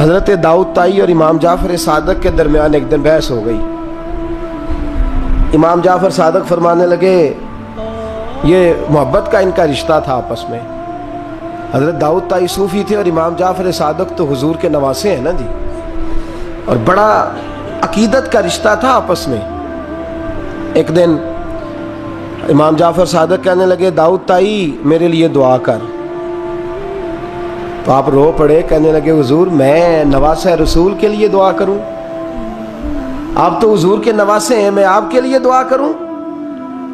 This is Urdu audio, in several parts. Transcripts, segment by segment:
حضرت داؤد طائی اور امام جعفر صادق کے درمیان ایک دن بحث ہو گئی۔ امام جعفر صادق فرمانے لگے یہ محبت کا ان کا رشتہ تھا آپس میں۔ حضرت داؤد طائی صوفی تھے اور امام جعفر صادق تو حضور کے نواسے ہیں نا جی، اور بڑا عقیدت کا رشتہ تھا آپس میں۔ ایک دن امام جعفر صادق کہنے لگے داؤد طائی میرے لیے دعا کر، تو آپ رو پڑے، کہنے لگے حضور میں نواسہ رسول کے لیے دعا کروں؟ آپ تو حضور کے نواسے ہیں، میں آپ کے لیے دعا کروں؟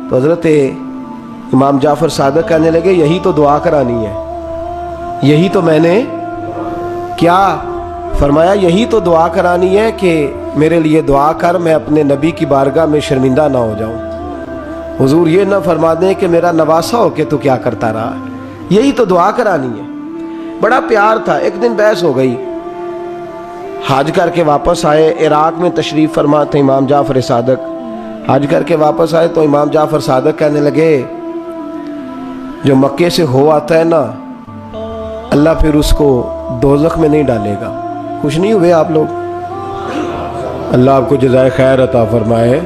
تو حضرت امام جعفر صادق کہنے لگے یہی تو دعا کرانی ہے، یہی تو میں نے کیا فرمایا، یہی تو دعا کرانی ہے کہ میرے لیے دعا کر، میں اپنے نبی کی بارگاہ میں شرمندہ نہ ہو جاؤں۔ حضور یہ نہ فرما دیں کہ میرا نواسا ہو کے تو کیا کرتا رہا، یہی تو دعا کرانی ہے۔ بڑا پیار تھا۔ ایک دن بحث ہو گئی، حج کر کے واپس آئے، عراق میں تشریف فرما تھے امام جعفر صادق، حج کر کے واپس آئے تو امام جعفر صادق کہنے لگے جو مکے سے ہو آتا ہے نا، اللہ پھر اس کو دوزخ میں نہیں ڈالے گا۔ خوش نہیں ہوئے آپ لوگ؟ اللہ آپ کو جزائے خیر عطا فرمائے۔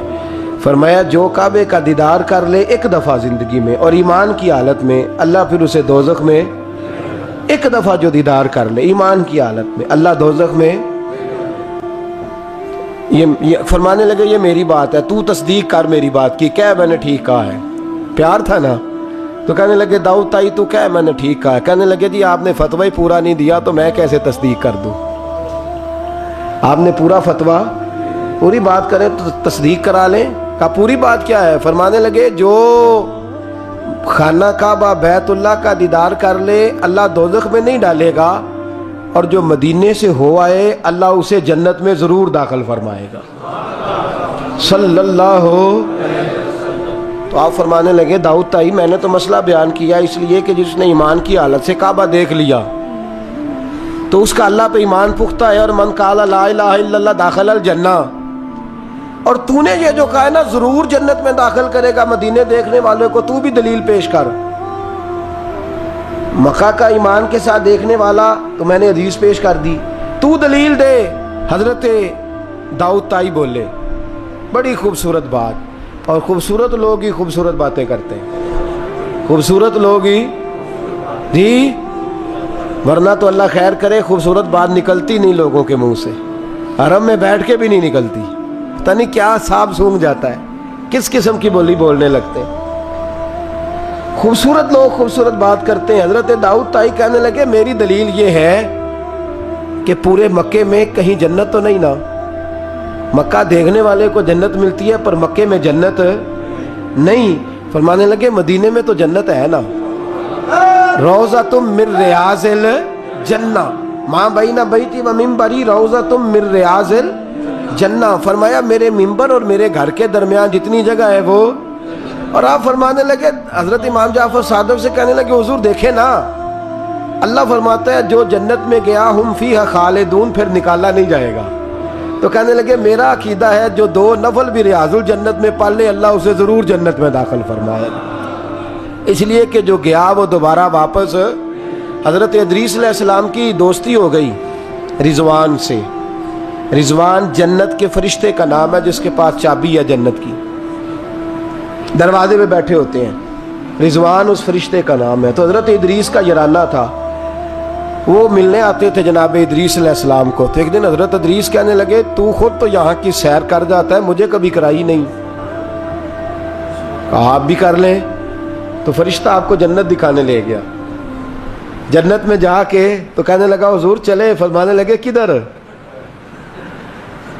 فرمایا جو کعبے کا دیدار کر لے ایک دفعہ زندگی میں اور ایمان کی حالت میں، اللہ پھر اسے دوزخ میں ایک دفعہ جو دیدار کر لے ایمان کی حالت میں، اللہ دوزخ میں یہ فرمانے لگے یہ میری بات ہے، تو تصدیق کر میری بات کی، کہہ میں نے ٹھیک کہا ہے۔ پیار تھا نا، تو کہنے لگے داؤد طائی تو کہہ میں نے ٹھیک کہا ہے۔ کہنے لگے جی آپ نے فتویٰ ہی پورا نہیں دیا تو میں کیسے تصدیق کر دوں؟ آپ نے پورا فتویٰ پوری بات کریں تو تصدیق کرا لیں۔ کہا پوری بات کیا ہے؟ فرمانے لگے جو خانہ کعبہ بیت اللہ کا دیدار کر لے اللہ دوزخ میں نہیں ڈالے گا، اور جو مدینے سے ہو آئے اللہ اسے جنت میں ضرور داخل فرمائے گا صلی اللہ۔ تو آپ فرمانے لگے داؤد طائی میں نے تو مسئلہ بیان کیا اس لیے کہ جس نے ایمان کی حالت سے کعبہ دیکھ لیا تو اس کا اللہ پہ ایمان پختہ ہے، اور من قال لا الہ الا اللہ داخل الجنہ، اور تو نے یہ جو کہا ہے نا ضرور جنت میں داخل کرے گا مدینے دیکھنے والے کو، تو بھی دلیل پیش کر۔ مکہ کا ایمان کے ساتھ دیکھنے والا تو میں نے حدیث پیش کر دی، تو دلیل دے۔ حضرت داؤد طائی بولے بڑی خوبصورت بات، اور خوبصورت لوگ ہی خوبصورت باتیں کرتے ہیں، خوبصورت لوگ ہی جی، ورنہ تو اللہ خیر کرے خوبصورت بات نکلتی نہیں لوگوں کے منہ سے، حرم میں بیٹھ کے بھی نہیں نکلتی، پتہ نہیں کیا سانپ سونگھ جاتا ہے، کس قسم کی بولی بولنے لگتے ہیں۔ خوبصورت لوگ خوبصورت بات کرتے ہیں۔ حضرت داؤد طائی کہنے لگے میری دلیل یہ ہے کہ پورے مکے میں کہیں جنت تو نہیں نا، مکہ دیکھنے والے کو جنت ملتی ہے پر مکے میں جنت نہیں۔ فرمانے لگے مدینے میں تو جنت ہے نا، روضۃ من ریاض الجنہ ما بین بیتی و منبری روضۃ من ریاض الجنہ۔ فرمایا میرے منبر اور میرے گھر کے درمیان جتنی جگہ ہے وہ، اور آپ فرمانے لگے حضرت امام جعفر صادق سے کہنے لگے حضور دیکھیں نا، اللہ فرماتا ہے جو جنت میں گیا ہم فیہا خالدون، پھر نکالا نہیں جائے گا۔ تو کہنے لگے میرا عقیدہ ہے جو 2 نفل بھی ریاض الجنت میں پڑھ لے اللہ اسے ضرور جنت میں داخل فرمائے گا، اس لیے کہ جو گیا وہ دوبارہ واپس۔ حضرت ادریس علیہ السلام کی دوستی ہو گئی رضوان سے۔ رضوان جنت کے فرشتے کا نام ہے جس کے پاس چابی ہے جنت کی، دروازے پہ بیٹھے ہوتے ہیں، رضوان اس فرشتے کا نام ہے۔ تو حضرت ادریس کا یارانہ تھا، وہ ملنے آتے تھے جناب ادریس علیہ السلام کو۔ تو ایک دن حضرت ادریس کہنے لگے تو خود تو یہاں کی سیر کر جاتا ہے، مجھے کبھی کرائی نہیں۔ کہا آپ بھی کر لیں۔ تو فرشتہ آپ کو جنت دکھانے لے گیا، جنت میں جا کے تو کہنے لگا حضور چلے، فرمانے لگے کدھر؟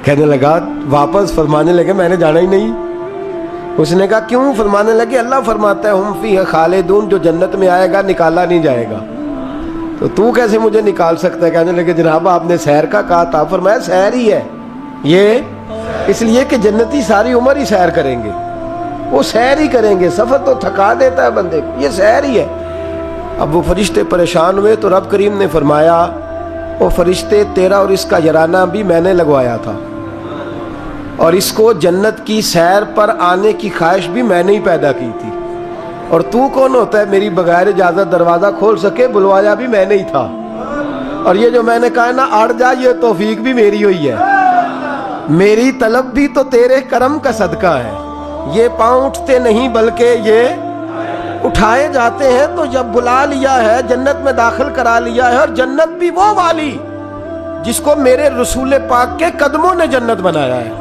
کہنے لگا واپس، فرمانے لگے میں نے جانا ہی نہیں۔ اس نے کہا کیوں؟ فرمانے لگے اللہ فرماتا ہے ہم فیہا خالدون، جو جنت میں آئے گا نکالا نہیں جائے گا، تو کیسے مجھے نکال سکتا ہے؟ کہنے لگے جناب آپ نے سیر کا کہا تھا۔ فرمایا سیر ہی ہے یہ، اس لیے کہ جنتی ساری عمر ہی سیر کریں گے، وہ سیر ہی کریں گے، سفر تو تھکا دیتا ہے بندے کو، یہ سیر ہی ہے۔ اب وہ فرشتے پریشان ہوئے تو رب کریم نے فرمایا وہ فرشتے تیرا اور اس کا یارانہ بھی میں نے لگوایا تھا، اور اس کو جنت کی سیر پر آنے کی خواہش بھی میں نے ہی پیدا کی تھی، اور تو کون ہوتا ہے میری بغیر اجازت دروازہ کھول سکے؟ بلوایا بھی میں نے ہی تھا۔ اور یہ جو میں نے کہا نا اڑ جا، یہ توفیق بھی میری ہوئی ہے، میری طلب بھی تو تیرے کرم کا صدقہ ہے۔ یہ پاؤں اٹھتے نہیں بلکہ یہ اٹھائے جاتے ہیں، تو جب بلا لیا ہے جنت میں داخل کرا لیا ہے، اور جنت بھی وہ والی جس کو میرے رسول پاک کے قدموں نے جنت بنایا ہے،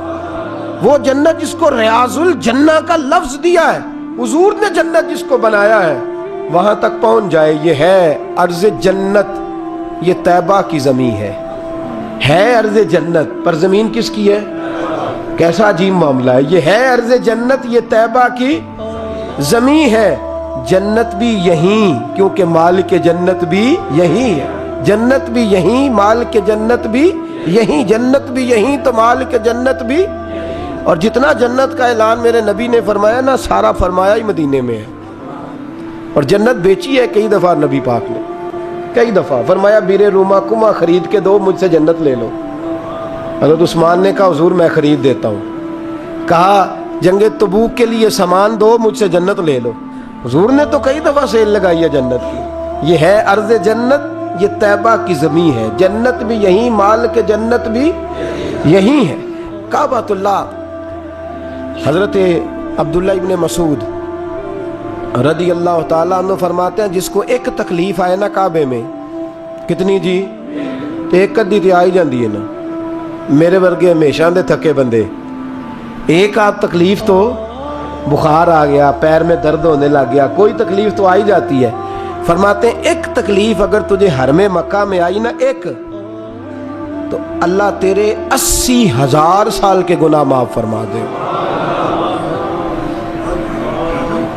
وہ جنت جس کو ریاض الجنہ کا لفظ دیا ہے، حضور نے جنت جس کو بنایا ہے، وہاں تک پہنچ جائے۔ یہ ہے ارض جنت، یہ طیبہ کی زمین ہے ارض جنت، پر زمین کس کی ہے؟ کیسا عجیب معاملہ ہے، یہ ہے ارض جنت، یہ طیبہ کی زمین ہے۔ جنت بھی یہیں، کیونکہ مالک جنت بھی یہیں ہے، جنت بھی یہیں، مالک جنت بھی یہیں، جنت بھی یہیں تو مالک جنت بھی۔ اور جتنا جنت کا اعلان میرے نبی نے فرمایا نا، سارا فرمایا ہی مدینے میں ہے۔ اور جنت بیچی ہے کئی دفعہ نبی پاک نے، کئی دفعہ فرمایا بیر روما کما خرید کے دو، مجھ سے جنت لے لو۔ حضرت عثمان نے کہا حضور میں خرید دیتا ہوں۔ کہا جنگ تبوک کے لیے سامان دو، مجھ سے جنت لے لو۔ حضور نے تو کئی دفعہ سیل لگائی ہے جنت کی۔ یہ ہے ارض جنت، یہ طیبہ کی زمین ہے، جنت بھی یہیں، مال کے جنت بھی یہیں ہے۔ کعبۃ اللہ، حضرت عبداللہ ابن مسعود رضی اللہ تعالیٰ عنہ فرماتے ہیں جس کو ایک تکلیف آئے نا کعبے میں، کتنی جی؟ ایک کدی تے آئی جاندی ہے نا، میرے ورگے ہمیشہ دے تھکے بندے، ایک آدھ تکلیف تو بخار آ گیا، پیر میں درد ہونے لگ گیا، کوئی تکلیف تو آئی جاتی ہے۔ فرماتے ہیں ایک تکلیف اگر تجھے حرم مکہ میں آئی نا، ایک، تو اللہ تیرے 80,000 سال کے گناہ معاف فرما دے۔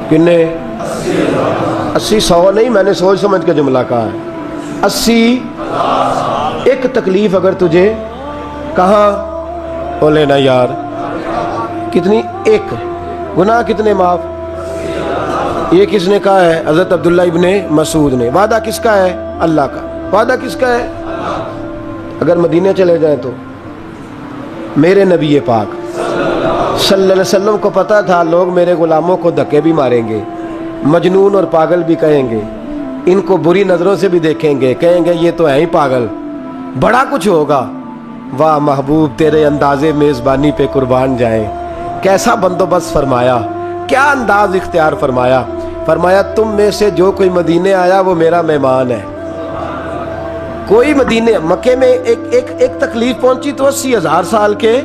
کنے 80 100 نہیں، میں نے سوچ سمجھ کے جملہ کہا ہے، 80 ایک تکلیف اگر تجھے کہاں ہو لینا یار، کتنی؟ ایک گناہ کتنے معاف؟ یہ کس نے کہا ہے؟ حضرت عبداللہ ابن مسعود نے۔ وعدہ کس کا ہے؟ اللہ کا۔ وعدہ کس کا ہے؟ اگر مدینے چلے جائیں تو میرے نبی پاک صلی اللہ علیہ وسلم کو پتا تھا لوگ میرے غلاموں کو دھکے بھی ماریں گے، مجنون اور پاگل بھی کہیں گے، ان کو بری نظروں سے بھی دیکھیں گے، کہیں گے یہ تو ہے ہی پاگل، بڑا کچھ ہوگا۔ واہ محبوب تیرے انداز میزبانی پہ قربان جائیں، کیسا بندوبست فرمایا، کیا انداز اختیار فرمایا۔ فرمایا تم میں سے جو کوئی مدینے آیا وہ میرا مہمان ہے۔ کوئی مدینے مکے میں ایک تکلیف پہنچی تو 80,000 سال کے،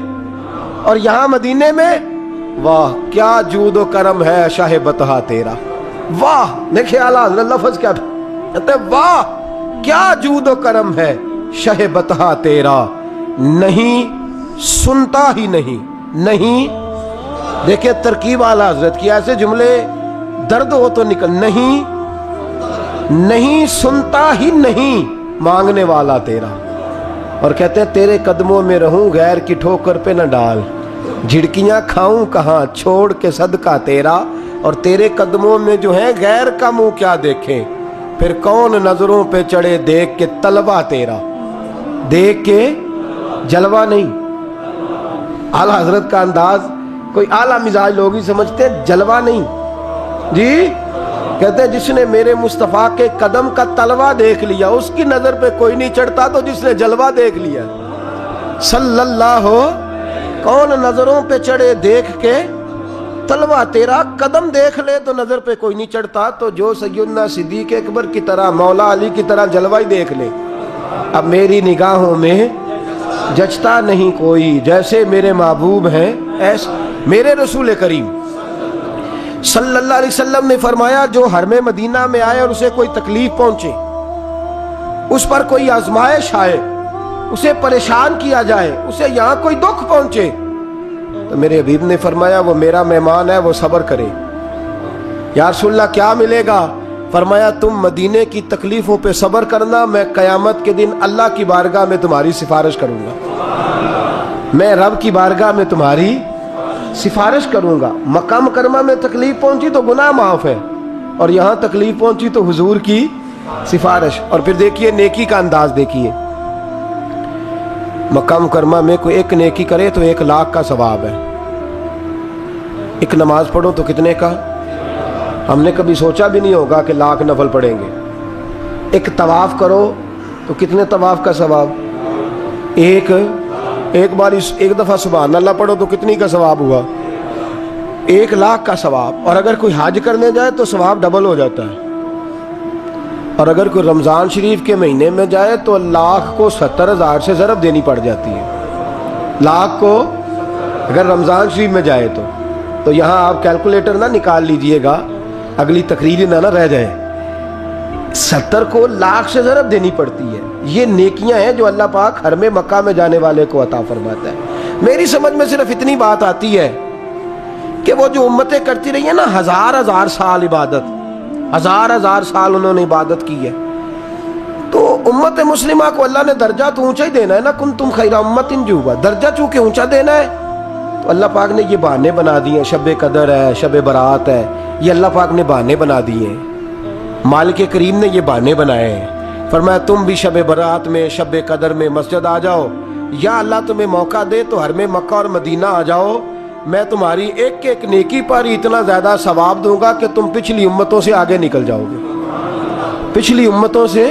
اور یہاں مدینے میں واہ کیا جود و کرم ہے شاہ بطحہ تیرا۔ واہ دیکھیں اعلیٰ حضرت لفظ کیا کہتے ہیں، واہ کیا جود و کرم ہے شاہ بطحہ تیرا، نہیں سنتا ہی نہیں دیکھیں ترکیب اعلیٰ حضرت کی، ایسے جملے درد ہو تو نکل، نہیں سنتا ہی نہیں مانگنے والا تیرا، اور کہتے ہیں تیرے قدموں میں رہوں غیر کی ٹھوکر پہ نہ ڈال، جھڑکیاں کھاؤں کہاں چھوڑ کے صدقہ تیرا، اور تیرے قدموں میں جو ہے غیر کا منہ کیا دیکھیں، پھر کون نظروں پہ چڑھے دیکھ کے طلبہ تیرا، دیکھ کے جلوہ نہیں۔ اعلیٰ حضرت کا انداز کوئی اعلیٰ مزاج لوگ ہی سمجھتے ہیں، جلوہ نہیں جی، کہتے ہیں جس نے میرے مصطفیٰ کے قدم کا تلوہ دیکھ لیا اس کی نظر پہ کوئی نہیں چڑھتا، تو جس نے جلوہ دیکھ لیا صلی اللہ ہو، کون نظروں پہ چڑھے دیکھ کے تلوہ تیرا، قدم دیکھ لے تو نظر پہ کوئی نہیں چڑھتا، تو جو سیدنا صدیق اکبر کی طرح مولا علی کی طرح جلوہ ہی دیکھ لے۔ اب میری نگاہوں میں جچتا نہیں کوئی، جیسے میرے محبوب ہیں ایسے میرے رسول کریم صلی اللہ علیہ وسلم نے فرمایا جو حرم مدینہ میں آئے اور اسے کوئی تکلیف پہنچے، اس پر کوئی آزمائش آئے، اسے پریشان کیا جائے، اسے یہاں کوئی دکھ پہنچے، تو میرے حبیب نے فرمایا وہ میرا مہمان ہے، وہ صبر کرے۔ یا رسول اللہ کیا ملے گا؟ فرمایا تم مدینے کی تکلیفوں پہ صبر کرنا، میں قیامت کے دن اللہ کی بارگاہ میں تمہاری سفارش کروں گا، میں رب کی بارگاہ میں تمہاری سفارش کروں گا۔ مکہ مکرمہ میں تکلیف پہنچی تو گناہ معاف ہے، اور یہاں تکلیف پہنچی تو حضور کی سفارش۔ اور پھر دیکھیے نیکی کا انداز دیکھیے، مکہ مکرمہ میں کوئی ایک نیکی کرے تو 1,00,000 کا ثواب ہے، ایک نماز پڑھو تو کتنے کا؟ ہم نے کبھی سوچا بھی نہیں ہوگا کہ 1,00,000 نفل پڑھیں گے۔ ایک طواف کرو تو کتنے طواف کا ثواب؟ ایک بار ایک دفعہ سبحان اللہ پڑھو تو کتنی کا ثواب ہوا؟ 1,00,000 کا ثواب. اور اگر کوئی حج کرنے جائے تو ثواب ڈبل ہو جاتا ہے. اور اگر کوئی رمضان شریف کے مہینے میں جائے تو 1,00,000 کو 70,000 سے ضرب دینی پڑ جاتی ہے. 1,00,000 کو اگر رمضان شریف میں جائے تو یہاں آپ کیلکولیٹر نہ نکال لیجئے گا، اگلی تقریر نہ رہ جائے. 70 کو 1,00,000 سے ضرب دینی پڑتی ہے. یہ نیکیاں ہیں جو اللہ پاک حرم مکہ میں جانے والے کو عطا فرماتا ہے. میری سمجھ میں صرف اتنی بات آتی ہے کہ وہ جو امتیں کرتی رہی ہیں نا، 1000 سال عبادت، 1000 سال انہوں نے عبادت کی ہے، تو امت مسلمہ کو اللہ نے درجہ تو اونچا ہی دینا ہے نا. کنتم خیر امت جو درجہ چونکہ اونچا دینا ہے، تو اللہ پاک نے یہ بہانے بنا دیے ہیں. شب قدر ہے، شب برات ہے، یہ اللہ پاک نے بہانے بنا دیے ہیں. مالک کریم نے یہ بہانے بنائے ہیں. فرمایا تم بھی شب برات میں، شب قدر میں مسجد آ جاؤ، یا اللہ تمہیں موقع دے تو حرم مکہ اور مدینہ آ جاؤ. میں تمہاری ایک ایک نیکی پر اتنا زیادہ ثواب دوں گا کہ تم پچھلی امتوں سے آگے نکل جاؤ گے. پچھلی امتوں سے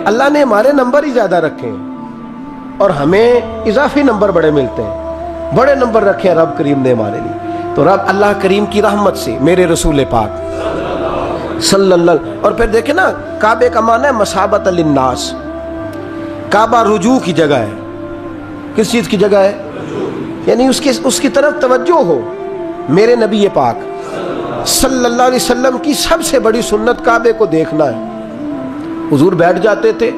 اللہ نے ہمارے نمبر ہی زیادہ رکھے ہیں اور ہمیں اضافی نمبر بڑے ملتے ہیں. بڑے نمبر رکھے ہیں رب کریم نے ہمارے لیے. تو رب اللہ کریم کی رحمت سے میرے رسول پاک صلی اللہ. اور پھر دیکھیں نا، کعبے کا معنی ہے مسابت للناس. کعبہ رجوع کی جگہ ہے. کس چیز کی جگہ ہے؟ یعنی اس کی طرف توجہ ہو. میرے نبی پاک صلی اللہ علیہ وسلم کی سب سے بڑی سنت کعبے کو دیکھنا ہے. حضور بیٹھ جاتے تھے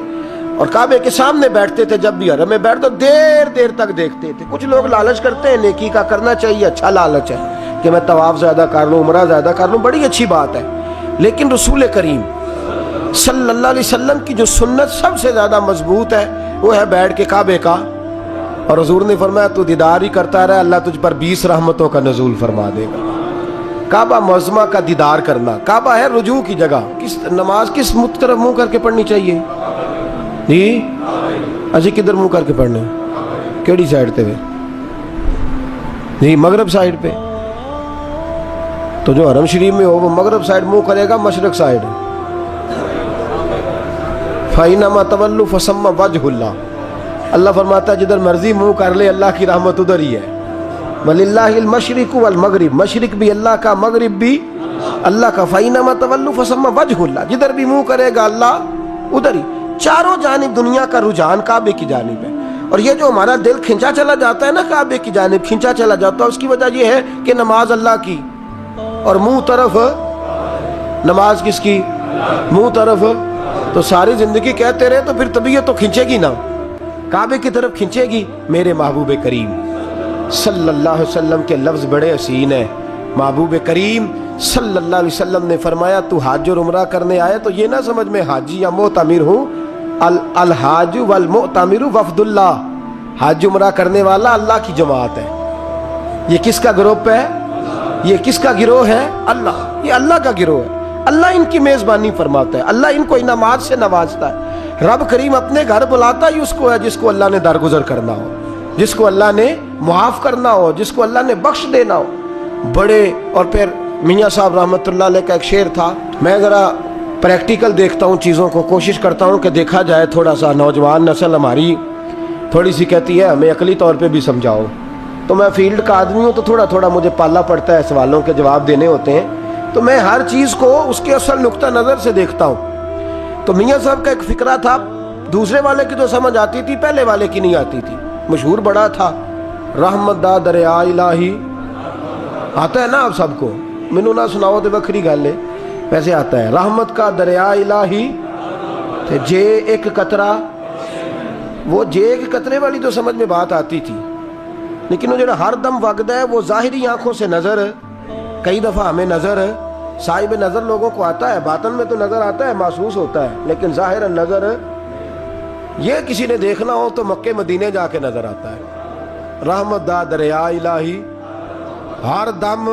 اور کعبے کے سامنے بیٹھتے تھے. جب بھی حرم میں بیٹھ تو دیر تک دیکھتے تھے. کچھ لوگ لالچ کرتے ہیں، نیکی کا کرنا چاہیے، اچھا لالچ ہے کہ میں طواف زیادہ کر لوں، عمرہ زیادہ کر لوں، بڑی اچھی بات ہے. لیکن رسول کریم صلی اللہ علیہ وسلم کی جو سنت سب سے زیادہ مضبوط ہے وہ ہے بیٹھ کے کعبے کا. اور حضور نے فرمایا تو دیدار ہی کرتا رہے، اللہ تجھ پر 20 رحمتوں کا نزول فرما دے گا. کعبہ معظمہ کا دیدار کرنا. کعبہ ہے رجوع کی جگہ. نماز کس طرف منہ کر کے پڑھنی چاہیے جی؟ اجی کدھر منہ کر کے پڑھنے؟ کیڑی سائڈ تے جی؟ مغرب سائڈ پہ. تو جو حرم شریف میں ہو وہ مغرب سائڈ منہ کرے گا، مشرق سائڈ. فَإِنَّمَا تَوَلُّوا فَثَمَّ وَجْهُ اللَّهِ. اللہ فرماتا ہے جدھر مرضی منہ کر لے اللہ کی رحمت ادھر ہی ہے. وَلِلَّهِ الْمَشْرِقُ وَالْمَغْرِبُ. مشرق بھی اللہ کا، مغرب بھی اللہ کا. فَإِنَّمَا تَوَلُّوا فَثَمَّ وَجْهُ اللَّهِ. جدھر بھی منہ کرے گا اللہ ادھر ہی. چاروں جانب دنیا کا رجحان کعبے کی جانب ہے. اور یہ جو ہمارا دل کھنچا چلا جاتا ہے نا کعبے کی جانب، کھنچا چلا جاتا ہے، اس کی وجہ یہ ہے کہ نماز اللہ کی اور منہ طرف. نماز کس کی؟ منہ طرف. تو ساری زندگی کہتے رہے تو پھر طبیعت تو کھنچے گی نا، کعبے کی طرف کھنچے گی. میرے محبوب کریم صلی اللہ علیہ وسلم کے لفظ بڑے حسین ہیں. محبوب کریم صلی اللہ علیہ وسلم نے فرمایا تو حج اور عمرہ کرنے آئے تو یہ نہ سمجھ میں حاجی یا معتمر ہوں. الحاج والمعتمر وفد اللہ. حج عمرہ کرنے والا اللہ کی جماعت ہے. یہ کس کا گروپ ہے؟ یہ کس کا گروہ ہے؟ اللہ. یہ اللہ کا گروہ ہے. اللہ ان کی میزبانی فرماتا ہے، اللہ ان کو انعامات سے نوازتا ہے. رب کریم اپنے گھر بلاتا ہی اس کو ہے جس کو اللہ نے درگزر کرنا ہو، جس کو اللہ نے معاف کرنا ہو، جس کو اللہ نے بخش دینا ہو. بڑے. اور پھر میاں صاحب رحمۃ اللہ علیہ کا ایک شعر تھا. میں ذرا پریکٹیکل دیکھتا ہوں چیزوں کو، کوشش کرتا ہوں کہ دیکھا جائے. تھوڑا سا نوجوان نسل ہماری تھوڑی سی کہتی ہے ہمیں عقلی طور پہ بھی سمجھاؤ. تو میں فیلڈ کا آدمی ہوں تو تھوڑا مجھے پالا پڑتا ہے، سوالوں کے جواب دینے ہوتے ہیں تو میں ہر چیز کو اس کے اصل نقطہ نظر سے دیکھتا ہوں. تو میاں صاحب کا ایک فقرہ تھا، دوسرے والے کی تو سمجھ آتی تھی، پہلے والے کی نہیں آتی تھی. مشہور بڑا تھا. رحمت دا دریا الہی. آتا ہے نا آپ سب کو؟ مینو نہ سناؤ تو وکری گل ہے، ویسے آتا ہے. رحمت کا دریا الہی تے جے ایک قطرہ. وہ جے ایک قطرے والی تو سمجھ میں بات آتی تھی، لیکن وہ جڑا ہر دم وگدا ہے وہ ظاہری آنکھوں سے نظر، کئی دفعہ ہمیں نظر، صاحب نظر لوگوں کو آتا ہے، باطن میں تو نظر آتا ہے، محسوس ہوتا ہے، لیکن ظاہر نظر یہ کسی نے دیکھنا ہو تو مکے مدینے جا کے نظر آتا ہے. رحمت دا دریا الہی ہر دم،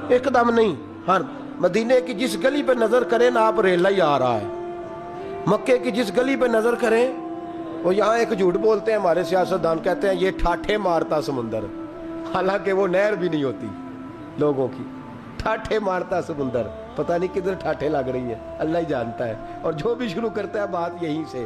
ایک دم نہیں، ہر مدینے کی جس گلی پہ نظر کریں نا آپ ریلا ہی آ رہا ہے. مکے کی جس گلی پہ نظر کریں، وہ یہاں ایک جھوٹ بولتے ہیں ہمارے سیاستدان، کہتے ہیں یہ ٹھاٹھے مارتا سمندر، حالانکہ وہ نہر بھی نہیں ہوتی لوگوں کی. ٹھاٹھے مارتا سمندر، پتہ نہیں کدھر ٹھاٹھے لگ رہی ہیں، اللہ ہی جانتا ہے. اور جو بھی شروع کرتا ہے بات یہیں سے،